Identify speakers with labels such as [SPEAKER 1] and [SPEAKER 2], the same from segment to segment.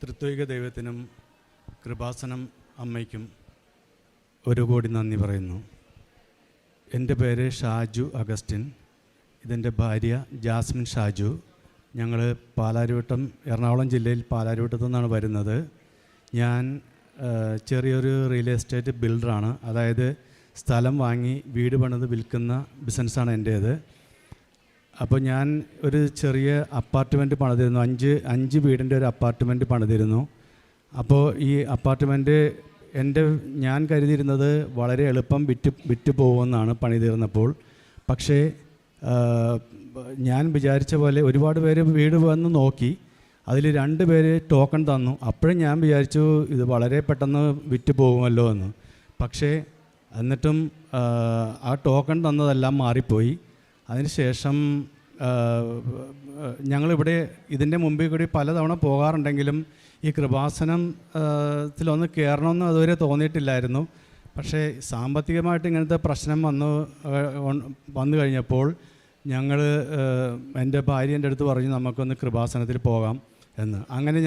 [SPEAKER 1] ത്രിത്വിക ദൈവത്തിനും കൃപാസനം അമ്മയ്ക്കും ഒരു കോടി നന്ദി പറയുന്നു. എൻ്റെ പേര് ഷാജു അഗസ്റ്റിൻ. ഇതെൻ്റെ ഭാര്യ ജാസ്മിൻ ഷാജു. ഞങ്ങൾ പാലാരിവട്ടം, എറണാകുളം ജില്ലയിൽ പാലാരിവട്ടത്തു നിന്നാണ് വരുന്നത്. ഞാൻ ചെറിയൊരു റിയൽ എസ്റ്റേറ്റ് ബിൽഡറാണ്. അതായത് സ്ഥലം വാങ്ങി വീട് പണിത് വിൽക്കുന്ന ബിസിനസ്സാണ് എൻ്റേത്. അപ്പോൾ ഞാൻ ഒരു ചെറിയ അപ്പാർട്ട്മെൻറ്റ് പണിതിരുന്നു. അഞ്ച് വീടിൻ്റെ ഒരു അപ്പാർട്ട്മെൻറ്റ് പണിതിരുന്നു. അപ്പോൾ ഈ അപ്പാർട്ട്മെൻറ്റ് ഞാൻ കരുതിയിരുന്നത് വളരെ എളുപ്പം വിറ്റ് പോകുമെന്നാണ് പണി തീർന്നപ്പോൾ. പക്ഷേ ഞാൻ വിചാരിച്ച പോലെ ഒരുപാട് പേര് വീട് വന്ന് നോക്കി. അതിൽ 2 പേര് ടോക്കൺ തന്നു. അപ്പോഴും ഞാൻ വിചാരിച്ചു ഇത് വളരെ പെട്ടെന്ന് വിറ്റ് പോകുമല്ലോ എന്ന്. പക്ഷേ എന്നിട്ടും ആ ടോക്കൺ തന്നതെല്ലാം മാറിപ്പോയി. അതിനുശേഷം ഞങ്ങളിവിടെ ഇതിൻ്റെ മുമ്പിൽ കൂടി പലതവണ പോകാറുണ്ടെങ്കിലും ഈ കൃപാസനത്തിലൊന്ന് കയറണമെന്ന് അതുവരെ തോന്നിയിട്ടില്ലായിരുന്നു. പക്ഷേ സാമ്പത്തികമായിട്ട് ഇങ്ങനത്തെ പ്രശ്നം വന്നു കഴിഞ്ഞപ്പോൾ എൻ്റെ ഭാര്യ എൻ്റെ അടുത്ത് പറഞ്ഞു നമുക്കൊന്ന് കൃപാസനത്തിൽ പോകാം എന്ന്. അങ്ങനെ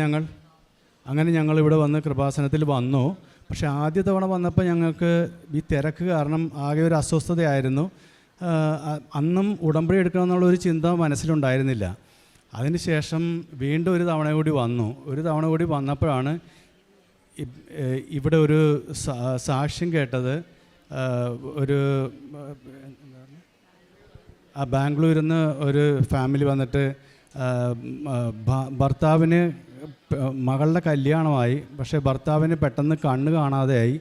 [SPEAKER 1] ഞങ്ങൾ ഇവിടെ വന്ന് കൃപാസനത്തിൽ വന്നു. പക്ഷേ ആദ്യ തവണ വന്നപ്പോൾ ഞങ്ങൾക്ക് ഈ തിരക്ക് കാരണം ആകെ ഒരു അസ്വസ്ഥതയായിരുന്നു. അന്നും ഉടമ്പടി എടുക്കണമെന്നുള്ളൊരു ചിന്ത മനസ്സിലുണ്ടായിരുന്നില്ല. അതിനുശേഷം വീണ്ടും ഒരു തവണ കൂടി വന്നപ്പോഴാണ് ഇവിടെ ഒരു സാക്ഷ്യം കേട്ടത്. ഒരു ബാംഗ്ലൂരിൽ നിന്ന് ഒരു ഫാമിലി വന്നിട്ട് ഭർത്താവിന് മകളുടെ കല്യാണമായി. പക്ഷേ ഭർത്താവിന് പെട്ടെന്ന് കണ്ണ് കാണാതെയായി.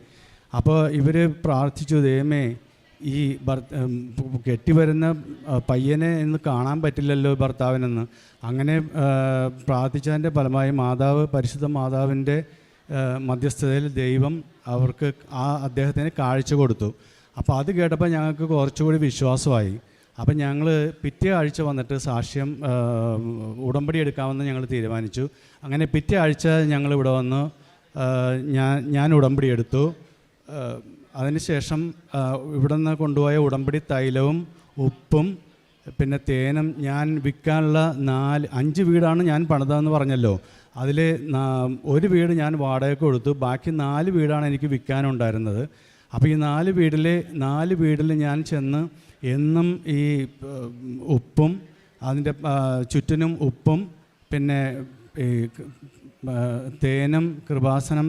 [SPEAKER 1] അപ്പോൾ ഇവർ പ്രാർത്ഥിച്ചു, ദൈവമേ ഈ കെട്ടിവരുന്ന പയ്യനെ ഇന്ന് കാണാൻ പറ്റില്ലല്ലോ ഭർത്താവിനെന്ന്. അങ്ങനെ പ്രാർത്ഥിച്ചതിൻ്റെ ഫലമായി പരിശുദ്ധ മാതാവിൻ്റെ മധ്യസ്ഥതയിൽ ദൈവം അവർക്ക് അദ്ദേഹത്തിന് കാഴ്ച കൊടുത്തു. അപ്പോൾ അത് കേട്ടപ്പോൾ ഞങ്ങൾക്ക് കുറച്ചുകൂടി വിശ്വാസമായി. അപ്പം ഞങ്ങൾ പിറ്റേ ആഴ്ച വന്നിട്ട് സാക്ഷ്യം ഉടമ്പടി എടുക്കാമെന്ന് ഞങ്ങൾ തീരുമാനിച്ചു. അങ്ങനെ പിറ്റേ ആഴ്ച ഞങ്ങളിവിടെ വന്ന് ഞാൻ ഉടമ്പടി എടുത്തു. അതിനുശേഷം ഇവിടെ നിന്ന് കൊണ്ടുപോയ ഉടമ്പടി തൈലവും ഉപ്പും പിന്നെ തേനും ഞാൻ വിൽക്കാനുള്ള 5 വീടാണ് ഞാൻ പണിതതെന്ന് പറഞ്ഞല്ലോ. അതിൽ ഒരു വീട് ഞാൻ വാടകയ്ക്ക് കൊടുത്തു. ബാക്കി 4 വീടാണ് എനിക്ക് വിൽക്കാനുണ്ടായിരുന്നത്. അപ്പോൾ ഈ 4 വീടിൽ ഞാൻ ചെന്ന് എന്നും ഈ ഉപ്പും അതിൻ്റെ ചുറ്റിനും ഉപ്പും പിന്നെ ഈ തേനും കൃപാസനം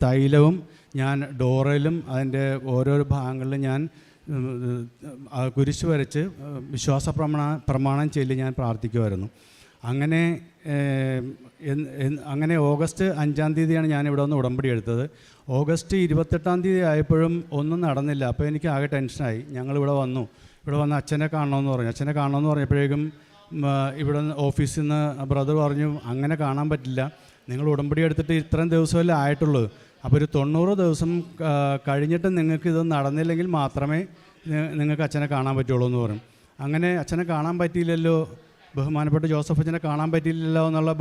[SPEAKER 1] തൈലവും ഞാൻ ഡോറയിലും അതിൻ്റെ ഓരോരോ ഭാഗങ്ങളിലും ഞാൻ കുരിശ് വരച്ച് വിശ്വാസ പ്രമാണം ചൊല്ലി ഞാൻ പ്രാർത്ഥിക്കുമായിരുന്നു. അങ്ങനെ ഓഗസ്റ്റ് 5-ാം തീയതിയാണ് ഞാനിവിടെ വന്ന് ഉടമ്പടി എടുത്തത്. ഓഗസ്റ്റ് 28-ാം തീയതി ആയപ്പോഴും ഒന്നും നടന്നില്ല. അപ്പോൾ എനിക്ക് ആകെ ടെൻഷനായി. ഞങ്ങളിവിടെ വന്ന് അച്ഛനെ കാണണമെന്ന് പറഞ്ഞപ്പോഴേക്കും ഇവിടെ ഓഫീസിൽ നിന്ന് ബ്രദർ പറഞ്ഞു, അങ്ങനെ കാണാൻ പറ്റില്ല, നിങ്ങൾ ഉടമ്പടി എടുത്തിട്ട് ഇത്രയും ദിവസമല്ലേ ആയിട്ടുള്ളൂ. അപ്പോൾ ഒരു 90 ദിവസം കഴിഞ്ഞിട്ട് നിങ്ങൾക്ക് ഇത് നടന്നില്ലെങ്കിൽ മാത്രമേ നിങ്ങൾക്ക് അച്ഛനെ കാണാൻ പറ്റുള്ളൂ എന്ന് പറയും. അങ്ങനെ അച്ഛനെ കാണാൻ പറ്റിയില്ലല്ലോ, ബഹുമാനപ്പെട്ട ജോസഫ് അച്ഛനെ കാണാൻ പറ്റിയില്ലല്ലോ എന്നുള്ള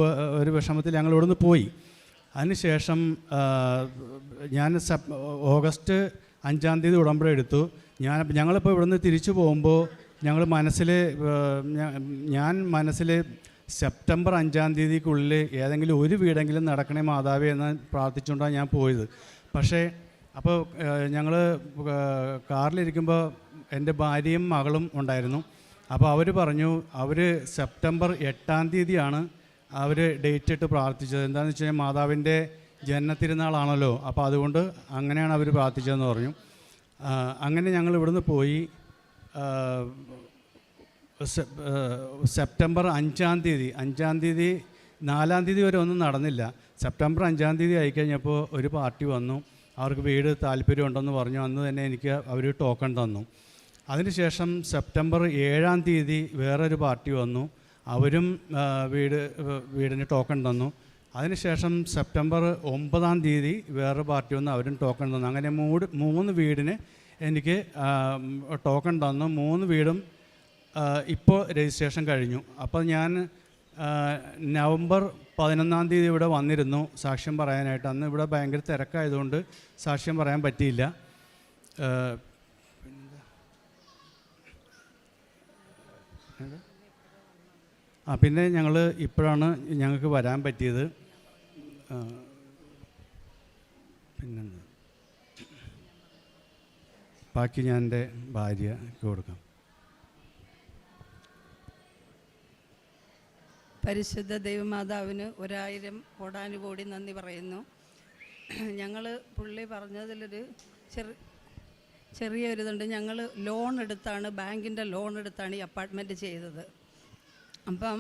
[SPEAKER 1] ഒരു വിഷമത്തിൽ ഞങ്ങൾ ഇവിടുന്ന് പോയി. അതിനുശേഷം ഞാൻ ഓഗസ്റ്റ് 5-ാം തീയതി ഉടമ്പടി എടുത്തു. ഞങ്ങളിപ്പോൾ ഇവിടുന്ന് തിരിച്ചു പോകുമ്പോൾ ഞാൻ മനസ്സിൽ സെപ്റ്റംബർ 5-ാം തീയതിക്കുള്ളിൽ ഏതെങ്കിലും ഒരു വീടെങ്കിലും നടക്കണേ മാതാവേ എന്ന് പ്രാർത്ഥിച്ചുകൊണ്ടാണ് ഞാൻ പോയത്. പക്ഷേ അപ്പോൾ ഞങ്ങൾ കാറിലിരിക്കുമ്പോൾ എൻ്റെ ഭാര്യയും മകളും ഉണ്ടായിരുന്നു. അപ്പോൾ അവർ പറഞ്ഞു സെപ്റ്റംബർ 8-ാം തീയതിയാണ് അവർ ഡേറ്റ് ഇട്ട് പ്രാർത്ഥിച്ചത്. എന്താണെന്ന് വെച്ച് കഴിഞ്ഞാൽ മാതാവിൻ്റെ ജന്മത്തിരുന്നാളാണല്ലോ, അപ്പോൾ അതുകൊണ്ട് അങ്ങനെയാണ് അവർ പ്രാർത്ഥിച്ചതെന്ന് പറഞ്ഞു. അങ്ങനെ ഞങ്ങൾ ഇവിടുന്ന് പോയി. സെപ്റ്റംബർ 5-ാം തീയതി 4-ാം തീയതി വരെ ഒന്നും നടന്നില്ല. സെപ്റ്റംബർ 5-ാം തീയതി ആയിക്കഴിഞ്ഞപ്പോൾ ഒരു പാർട്ടി വന്നു. അവർക്ക് വീട് താല്പര്യമുണ്ടെന്ന് പറഞ്ഞു. അന്ന് തന്നെ എനിക്ക് അവർ ടോക്കൺ തന്നു. അതിനുശേഷം സെപ്റ്റംബർ 7-ാം തീയതി വേറൊരു പാർട്ടി വന്നു. അവരും വീടിന് ടോക്കൺ തന്നു. അതിനുശേഷം സെപ്റ്റംബർ 9-ാം തീയതി വേറൊരു പാർട്ടി വന്നു, അവരും ടോക്കൺ തന്നു. അങ്ങനെ 3 വീടിന് എനിക്ക് ടോക്കൺ തന്നു. 3 വീടും ഇപ്പോൾ രജിസ്ട്രേഷൻ കഴിഞ്ഞു. അപ്പോൾ ഞാൻ നവംബർ 11-ാം തീയതി ഇവിടെ വന്നിരുന്നു സാക്ഷ്യം പറയാനായിട്ട്. അന്ന് ഇവിടെ ഭയങ്കര തിരക്കായതുകൊണ്ട് സാക്ഷ്യം പറയാൻ പറ്റിയില്ല. പിന്നെ ഞങ്ങൾ ഇപ്പോഴാണ് ഞങ്ങൾക്ക് വരാൻ പറ്റിയത്. പിന്നെന്താ ബാക്കി ഞാൻ എൻ്റെ ഭാര്യയ്ക്ക് കൊടുക്കാം.
[SPEAKER 2] പരിശുദ്ധ ദൈവമാതാവിന് 1000 കോടാനുകോടി നന്ദി പറയുന്നു. ഞങ്ങൾ പുള്ളി പറഞ്ഞതിലൊരു ചെറിയൊരിതുണ്ട്. ഞങ്ങൾ ലോൺ എടുത്താണ്, ബാങ്കിൻ്റെ ലോൺ എടുത്താണ് ഈ അപ്പാർട്ട്മെൻറ്റ് ചെയ്തത്. അപ്പം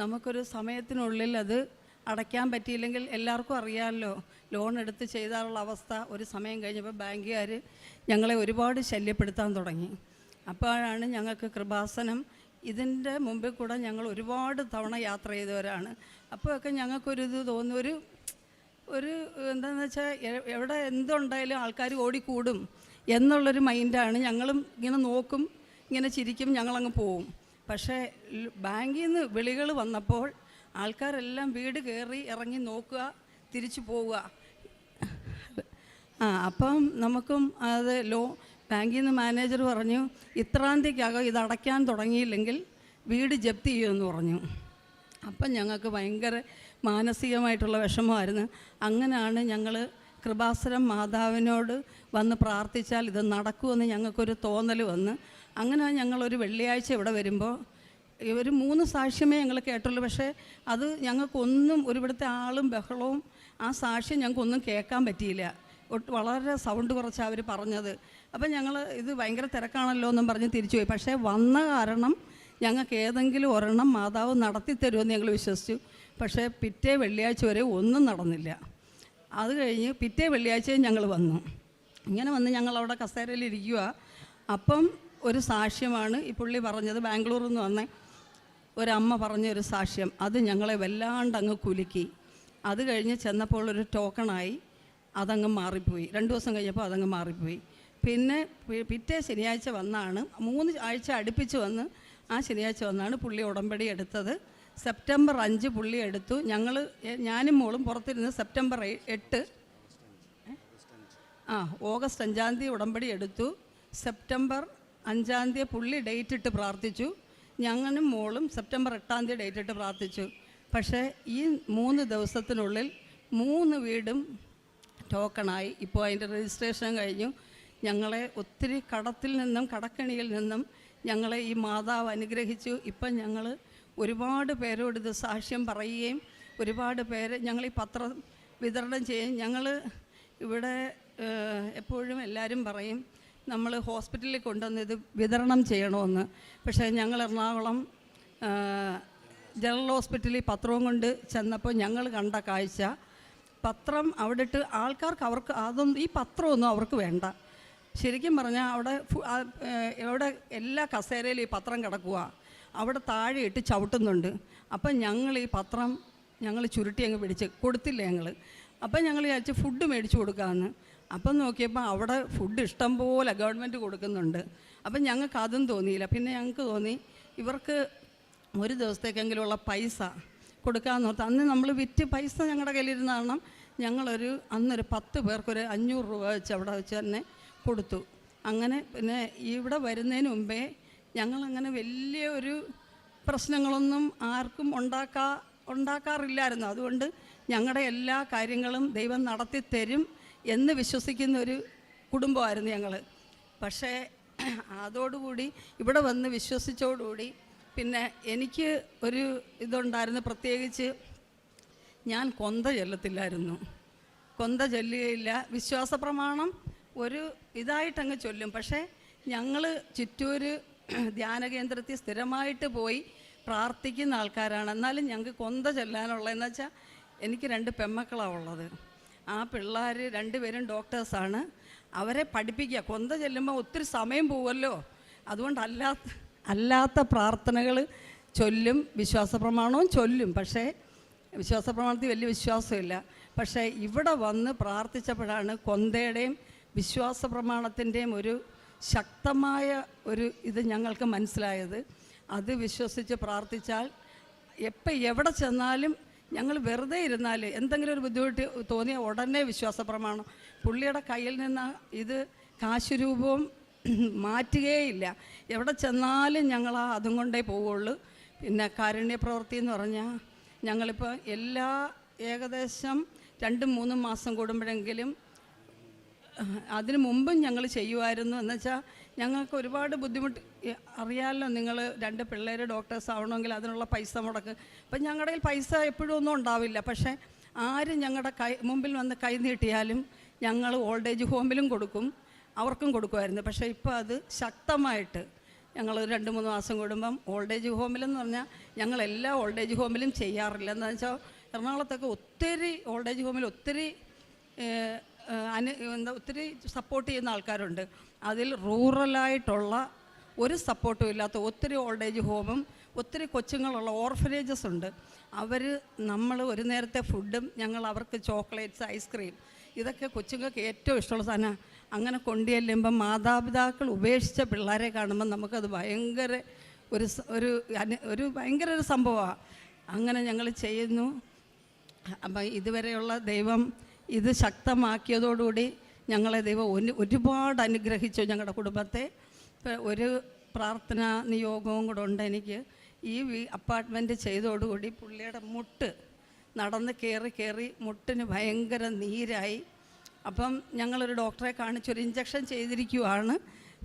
[SPEAKER 2] നമുക്കൊരു സമയത്തിനുള്ളിൽ അത് അടയ്ക്കാൻ പറ്റിയില്ലെങ്കിൽ എല്ലാവർക്കും അറിയാമല്ലോ, ലോൺ എടുത്ത് ചെയ്താലുള്ള അവസ്ഥ. ഒരു സമയം കഴിഞ്ഞപ്പോൾ ബാങ്കുകാർ ഞങ്ങളെ ഒരുപാട് ശല്യപ്പെടുത്താൻ തുടങ്ങി. അപ്പോഴാണ് ഞങ്ങൾക്ക് കൃപാസനം, ഇതിൻ്റെ മുമ്പിൽ കൂടെ ഞങ്ങൾ ഒരുപാട് തവണ യാത്ര ചെയ്തവരാണ്. അപ്പോഴൊക്കെ ഞങ്ങൾക്കൊരിത് തോന്നി, ഒരു എന്താണെന്ന് വെച്ചാൽ എവിടെ എന്തുണ്ടായാലും ആൾക്കാർ ഓടിക്കൂടും എന്നുള്ളൊരു മൈൻഡാണ്. ഞങ്ങളും ഇങ്ങനെ നോക്കും, ഇങ്ങനെ ചിരിക്കും, ഞങ്ങളങ്ങ് പോവും. പക്ഷേ ബാങ്കിൽ നിന്ന് വിളികൾ വന്നപ്പോൾ ആൾക്കാരെല്ലാം വീട് കയറി ഇറങ്ങി നോക്കുക, തിരിച്ചു പോവുക. അപ്പം നമുക്കും അത് ബാങ്കിൽ നിന്ന് മാനേജർ പറഞ്ഞു, ഇത്രാം തീയതിക്കകം ഇത് അടയ്ക്കാൻ തുടങ്ങിയില്ലെങ്കിൽ വീട് ജപ്തി ചെയ്യുമെന്ന് പറഞ്ഞു. അപ്പം ഞങ്ങൾക്ക് ഭയങ്കര മാനസികമായിട്ടുള്ള വിഷമമായിരുന്നു. അങ്ങനെയാണ് ഞങ്ങൾ കൃപാസനം മാതാവിനോട് വന്ന് പ്രാർത്ഥിച്ചാൽ ഇത് നടക്കുമെന്ന് ഞങ്ങൾക്കൊരു തോന്നൽ വന്ന്, അങ്ങനെ ഞങ്ങളൊരു വെള്ളിയാഴ്ച ഇവിടെ വരുമ്പോൾ ഒരു 3 സാക്ഷ്യമേ ഞങ്ങൾ കേട്ടുള്ളൂ. പക്ഷേ അത് ഞങ്ങൾക്കൊന്നും, ഇവിടുത്തെ ആളും ബഹളവും ആ സാക്ഷ്യം ഞങ്ങൾക്കൊന്നും കേൾക്കാൻ പറ്റിയില്ല. വളരെ സൗണ്ട് കുറച്ചാണ് അവർ പറഞ്ഞത്. അപ്പം ഞങ്ങൾ ഇത് ഭയങ്കര തിരക്കാണല്ലോ എന്നും പറഞ്ഞ് തിരിച്ചുപോയി. പക്ഷേ വന്ന കാരണം ഞങ്ങൾക്ക് ഏതെങ്കിലും ഒരെണ്ണം മാതാവ് നടത്തി തരുമെന്ന് ഞങ്ങൾ വിശ്വസിച്ചു. പക്ഷേ പിറ്റേ വെള്ളിയാഴ്ച വരെ ഒന്നും നടന്നില്ല. അത് കഴിഞ്ഞ് പിറ്റേ വെള്ളിയാഴ്ചയും ഞങ്ങൾ വന്നു. ഇങ്ങനെ വന്ന് ഞങ്ങളവിടെ കസേരയിലിരിക്കുക. അപ്പം ഒരു സാക്ഷ്യമാണ് ഈ പുള്ളി പറഞ്ഞത്. ബാംഗ്ലൂരിൽ നിന്ന് വന്ന ഒരമ്മ പറഞ്ഞൊരു സാക്ഷ്യം, അത് ഞങ്ങളെ വല്ലാണ്ട് അങ്ങ് കുലുക്കി. അത് കഴിഞ്ഞ് ചെന്നപ്പോൾ ഒരു ടോക്കണായി, അതങ്ങ് മാറിപ്പോയി. 2 ദിവസം കഴിഞ്ഞപ്പോൾ അതങ്ങ് മാറിപ്പോയി. പിന്നെ പിറ്റേ ശനിയാഴ്ച വന്നാണ്, 3 ആഴ്ച അടുപ്പിച്ച് വന്ന് ആ ശനിയാഴ്ച വന്നാണ് പുള്ളി ഉടമ്പടി എടുത്തത്. സെപ്റ്റംബർ 5 പുള്ളി എടുത്തു. ഞാനും മോളും പുറത്തിരുന്ന് സെപ്റ്റംബർ 8 ഓഗസ്റ്റ് 5-ാം തീയതി ഉടമ്പടി എടുത്തു. സെപ്റ്റംബർ 5-ാം തീയതി പുള്ളി ഡേറ്റ് ഇട്ട് പ്രാർത്ഥിച്ചു. ഞങ്ങളും മോളും സെപ്റ്റംബർ 8-ാം തീയതി ഡേറ്റ് ഇട്ട് പ്രാർത്ഥിച്ചു. പക്ഷേ ഈ 3 ദിവസത്തിനുള്ളിൽ 3 വീടും ടോക്കണായി. ഇപ്പോൾ അതിൻ്റെ രജിസ്ട്രേഷൻ കഴിഞ്ഞു. ഞങ്ങളെ ഒത്തിരി കടത്തിൽ നിന്നും കടക്കണിയിൽ നിന്നും ഞങ്ങളെ ഈ മാതാവ് അനുഗ്രഹിച്ചു. ഇപ്പം ഞങ്ങൾ ഒരുപാട് പേരോട് ഇത് സാക്ഷ്യം പറയുകയും ഒരുപാട് പേര് ഞങ്ങൾ ഈ പത്രം വിതരണം ചെയ്യും. ഞങ്ങൾ ഇവിടെ എപ്പോഴും എല്ലാവരും പറയും നമ്മൾ ഹോസ്പിറ്റലിൽ കൊണ്ടുവന്ന് ഇത് വിതരണം ചെയ്യണമെന്ന്. പക്ഷേ ഞങ്ങൾ എറണാകുളം ജനറൽ ഹോസ്പിറ്റലിൽ പത്രവും കൊണ്ട് ചെന്നപ്പോൾ ഞങ്ങൾ കണ്ട കാഴ്ച, പത്രം അവിടെ ഇട്ട് ആൾക്കാർക്ക് അതൊന്നും ഈ പത്രമൊന്നും അവർക്ക് വേണ്ട. ശരിക്കും പറഞ്ഞാൽ അവിടെ എല്ലാ കസേരയിലും ഈ പത്രം കിടക്കുക, അവിടെ താഴെ ഇട്ട് ചവിട്ടുന്നുണ്ട്. അപ്പം ഞങ്ങൾ ഈ പത്രം ചുരുട്ടി അങ്ങ് പിടിച്ച് കൊടുത്തില്ല ഞങ്ങൾ. അപ്പം ഞങ്ങൾ വിചാരിച്ച് ഫുഡ് മേടിച്ച് കൊടുക്കാമെന്ന്. അപ്പം നോക്കിയപ്പോൾ അവിടെ ഫുഡ് ഇഷ്ടം പോലെ ഗവൺമെൻറ് കൊടുക്കുന്നുണ്ട്. അപ്പം ഞങ്ങൾക്ക് അതും തോന്നിയില്ല. പിന്നെ ഞങ്ങൾക്ക് തോന്നി ഇവർക്ക് ഒരു ദിവസത്തേക്കെങ്കിലുമുള്ള പൈസ കൊടുക്കാമെന്ന് ഓർത്ത്. അന്ന് നമ്മൾ വിറ്റ് പൈസ ഞങ്ങളുടെ കയ്യിലിരുന്ന കാരണം അന്നൊരു 10 പേർക്കൊരു 500 രൂപ വെച്ച് അവിടെ വെച്ച് തന്നെ കൊടുത്തു. അങ്ങനെ പിന്നെ ഇവിടെ വരുന്നതിന് മുമ്പേ ഞങ്ങളങ്ങനെ വലിയ ഒരു പ്രശ്നങ്ങളൊന്നും ആർക്കും ഉണ്ടാക്കാറില്ലായിരുന്നു. അതുകൊണ്ട് ഞങ്ങളുടെ എല്ലാ കാര്യങ്ങളും ദൈവം നടത്തി തരും എന്ന് വിശ്വസിക്കുന്ന ഒരു കുടുംബമായിരുന്നു ഞങ്ങൾ. പക്ഷേ അതോടുകൂടി ഇവിടെ വന്ന് വിശ്വസിച്ചോടുകൂടി പിന്നെ എനിക്ക് ഒരു ഇതുണ്ടായിരുന്നു. പ്രത്യേകിച്ച് ഞാൻ കൊന്ത ചൊല്ലത്തില്ലായിരുന്നു. കൊന്ത ചൊല്ലുകയില്ല. വിശ്വാസ പ്രമാണം ഒരു ഇതായിട്ടങ്ങ് ചൊല്ലും. പക്ഷേ ഞങ്ങൾ ചിറ്റൂർ ധ്യാന കേന്ദ്രത്തിൽ സ്ഥിരമായിട്ട് പോയി പ്രാർത്ഥിക്കുന്ന ആൾക്കാരാണ്. എന്നാലും ഞങ്ങൾക്ക് കൊന്ത ചൊല്ലാനുള്ളതെന്ന് വെച്ചാൽ എനിക്ക് 2 പെമ്മക്കളാണ് ഉള്ളത്. ആ പിള്ളേർ 2 പേരും ഡോക്ടേഴ്സാണ്. അവരെ പഠിപ്പിക്കുക. കൊന്ത ചെല്ലുമ്പോൾ ഒത്തിരി സമയം പോവുമല്ലോ. അതുകൊണ്ട് അല്ലാത്ത പ്രാർത്ഥനകൾ ചൊല്ലും, വിശ്വാസ പ്രമാണവും ചൊല്ലും. പക്ഷേ വിശ്വാസ പ്രമാണത്തിൽ വലിയ വിശ്വാസമില്ല. പക്ഷേ ഇവിടെ വന്ന് പ്രാർത്ഥിച്ചപ്പോഴാണ് കൊന്തയുടെയും വിശ്വാസ പ്രമാണത്തിൻ്റെയും ഒരു ശക്തമായ ഒരു ഇത് ഞങ്ങൾക്ക് മനസ്സിലായത്. അത് വിശ്വസിച്ച് പ്രാർത്ഥിച്ചാൽ എവിടെ ചെന്നാലും ഞങ്ങൾ വെറുതെ ഇരുന്നാൽ എന്തെങ്കിലും ഒരു ബുദ്ധിമുട്ട് തോന്നിയാൽ ഉടനെ വിശ്വാസ പ്രമാണം. പുള്ളിയുടെ കയ്യിൽ നിന്ന് ഇത് കാശുരൂപവും മാറ്റുകയില്ല. എവിടെ ചെന്നാലും ഞങ്ങൾ അതും കൊണ്ടേ പോവുള്ളൂ. പിന്നെ കാരുണ്യ പ്രവൃത്തി എന്ന് പറഞ്ഞാൽ ഞങ്ങളിപ്പോൾ ഏകദേശം 2-3 മാസം കൂടുമ്പോഴെങ്കിലും. അതിനു മുമ്പും ഞങ്ങൾ ചെയ്യുമായിരുന്നു. എന്നുവെച്ചാൽ ഞങ്ങൾക്ക് ഒരുപാട് ബുദ്ധിമുട്ട് അറിയാമല്ലോ. നിങ്ങൾ 2 പിള്ളേർ ഡോക്ടേഴ്സ് ആവണമെങ്കിൽ അതിനുള്ള പൈസ മുടക്ക്. അപ്പം ഞങ്ങളുടെ കയ്യിൽ പൈസ എപ്പോഴും ഒന്നും ഉണ്ടാവില്ല. പക്ഷേ ആരും ഞങ്ങളുടെ മുമ്പിൽ വന്ന് കൈ നീട്ടിയാലും ഞങ്ങൾ ഓൾഡ് ഏജ് ഹോമിലും കൊടുക്കും, അവർക്കും കൊടുക്കുമായിരുന്നു. പക്ഷേ ഇപ്പോൾ അത് ശക്തമായിട്ട് ഞങ്ങൾ 2-3 മാസം കൂടുമ്പം ഓൾഡ് ഏജ് ഹോമിലെന്ന് പറഞ്ഞാൽ ഞങ്ങളെല്ലാ ഓൾഡ് ഏജ് ഹോമിലും ചെയ്യാറില്ല. എന്താണെന്ന് വെച്ചാൽ എറണാകുളത്തൊക്കെ ഒത്തിരി ഓൾഡ് ഏജ് ഹോമിൽ ഒത്തിരി ഒത്തിരി സപ്പോർട്ട് ചെയ്യുന്ന ആൾക്കാരുണ്ട്. അതിൽ റൂറലായിട്ടുള്ള ഒരു സപ്പോർട്ടും ഇല്ലാത്ത ഒത്തിരി ഓൾഡ് ഏജ് ഹോമും ഒത്തിരി കൊച്ചുങ്ങളുള്ള ഓർഫനേജസ് ഉണ്ട്. നമ്മൾ ഒരു നേരത്തെ ഫുഡും ഞങ്ങൾ അവർക്ക് ചോക്ലേറ്റ്സ്, ഐസ്ക്രീം, ഇതൊക്കെ കൊച്ചുങ്ങൾക്ക് ഏറ്റവും ഇഷ്ടമുള്ള സാധനമാണ്. അങ്ങനെ കൊണ്ടുചെല്ലുമ്പം മാതാപിതാക്കൾ ഉപേക്ഷിച്ച പിള്ളേരെ കാണുമ്പോൾ നമുക്കത് ഭയങ്കര ഒരു ഭയങ്കര ഒരു സംഭവമാണ്. അങ്ങനെ ഞങ്ങൾ ചെയ്യുന്നു. അപ്പം ഇതുവരെയുള്ള ദൈവം ഇത് ശക്തമാക്കിയതോടുകൂടി ഞങ്ങളെ ദൈവം ഒരുപാട് അനുഗ്രഹിച്ചു ഞങ്ങളുടെ കുടുംബത്തെ. ഒരു പ്രാർത്ഥനാ നിയോഗവും കൂടെ ഉണ്ട് എനിക്ക്. ഈ അപ്പാർട്ട്മെൻറ്റ് ചെയ്തതോടുകൂടി പുള്ളിയുടെ മുട്ട് നടന്ന് കയറി മുട്ടിന് ഭയങ്കര നീരായി. അപ്പം ഞങ്ങളൊരു ഡോക്ടറെ കാണിച്ചൊരു ഇഞ്ചക്ഷൻ ചെയ്തിരിക്കുവാണ്.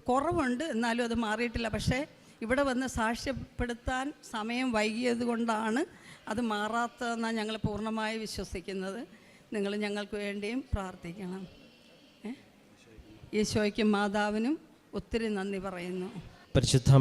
[SPEAKER 2] കുറവുണ്ട്, എന്നാലും അത് മാറിയിട്ടില്ല. പക്ഷേ ഇവിടെ വന്ന് സാക്ഷ്യപ്പെടുത്താൻ സമയം വൈകിയത് കൊണ്ടാണ് അത് മാറാത്തതെന്നാണ് ഞങ്ങൾ പൂർണ്ണമായി വിശ്വസിക്കുന്നത്. നിങ്ങൾ ഞങ്ങൾക്ക് വേണ്ടിയും പ്രാർത്ഥിക്കണം. ഈശോയ്ക്കും മാതാവിനും ഒത്തിരി നന്ദി പറയുന്നു.
[SPEAKER 3] പരിശുദ്ധ